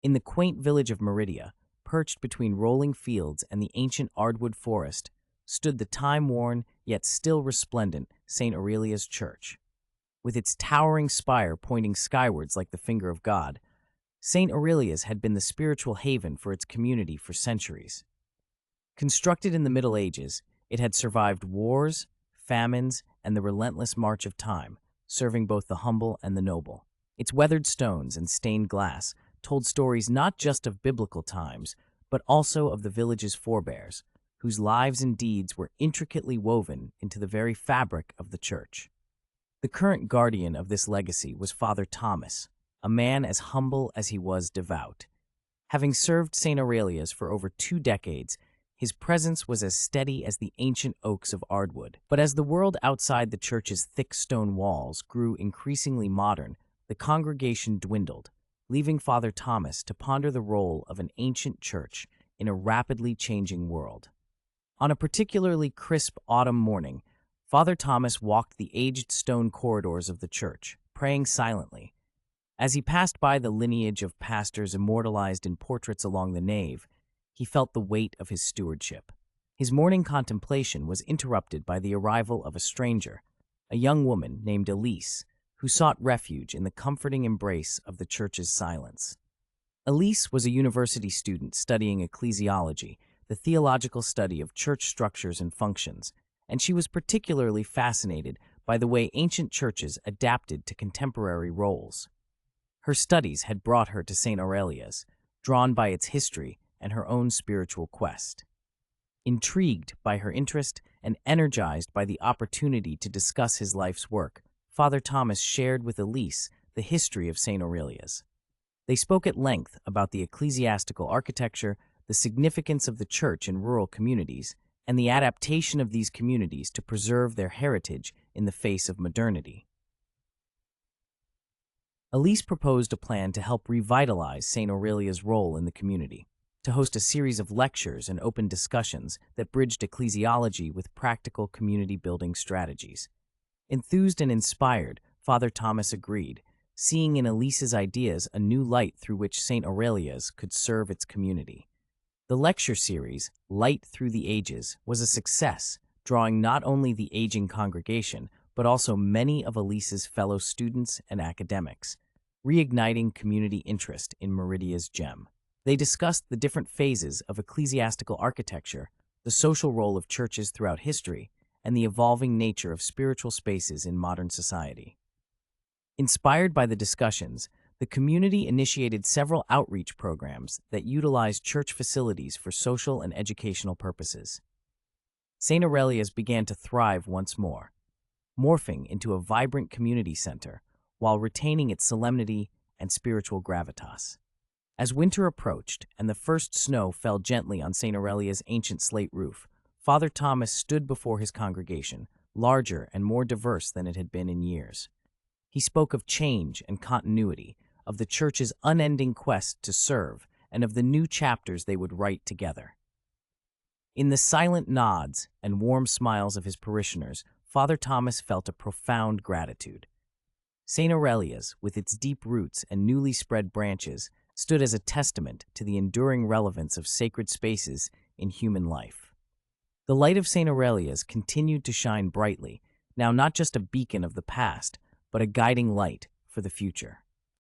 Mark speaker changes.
Speaker 1: In the quaint village of Meridia, perched between rolling fields and the ancient Ardwood forest, stood the time-worn yet still resplendent St. Aurelia's Church. With its towering spire pointing skywards like the finger of God, St. Aurelia's had been the spiritual haven for its community for centuries. Constructed in the Middle Ages, it had survived wars, famines, and the relentless march of time, serving both the humble and the noble. Its weathered stones and stained glass told stories not just of biblical times, but also of the village's forebears, whose lives and deeds were intricately woven into the very fabric of the church. The current guardian of this legacy was Father Thomas, a man as humble as he was devout. Having served St. Aurelia's for over 2 decades, his presence was as steady as the ancient oaks of Ardwood. But as the world outside the church's thick stone walls grew increasingly modern, the congregation dwindled, leaving Father Thomas to ponder the role of an ancient church in a rapidly changing world. On a particularly crisp autumn morning, Father Thomas walked the aged stone corridors of the church, praying silently. As he passed by the lineage of pastors immortalized in portraits along the nave, he felt the weight of his stewardship. His morning contemplation was interrupted by the arrival of a stranger, a young woman named Elise, who sought refuge in the comforting embrace of the church's silence. Elise was a university student studying ecclesiology, the theological study of church structures and functions, and she was particularly fascinated by the way ancient churches adapted to contemporary roles. Her studies had brought her to St. Aurelia's, drawn by its history and her own spiritual quest. Intrigued by her interest and energized by the opportunity to discuss his life's work, Father Thomas shared with Elise the history of St. Aurelia's. They spoke at length about the ecclesiastical architecture, the significance of the church in rural communities, and the adaptation of these communities to preserve their heritage in the face of modernity. Elise proposed a plan to help revitalize St. Aurelia's role in the community, to host a series of lectures and open discussions that bridged ecclesiology with practical community-building strategies. Enthused and inspired, Father Thomas agreed, seeing in Elise's ideas a new light through which St. Aurelia's could serve its community. The lecture series, Light Through the Ages, was a success, drawing not only the aging congregation, but also many of Elise's fellow students and academics, reigniting community interest in Meridia's gem. They discussed the different phases of ecclesiastical architecture, the social role of churches throughout history, and the evolving nature of spiritual spaces in modern society. Inspired by the discussions, the community initiated several outreach programs that utilized church facilities for social and educational purposes. St. Aurelia's began to thrive once more, morphing into a vibrant community center while retaining its solemnity and spiritual gravitas. As winter approached and the first snow fell gently on St. Aurelia's ancient slate roof, Father Thomas stood before his congregation, larger and more diverse than it had been in years. He spoke of change and continuity, of the church's unending quest to serve, and of the new chapters they would write together. In the silent nods and warm smiles of his parishioners, Father Thomas felt a profound gratitude. St. Aurelia's, with its deep roots and newly spread branches, stood as a testament to the enduring relevance of sacred spaces in human life. The light of St. Aurelia's continued to shine brightly, now not just a beacon of the past, but a guiding light for the future.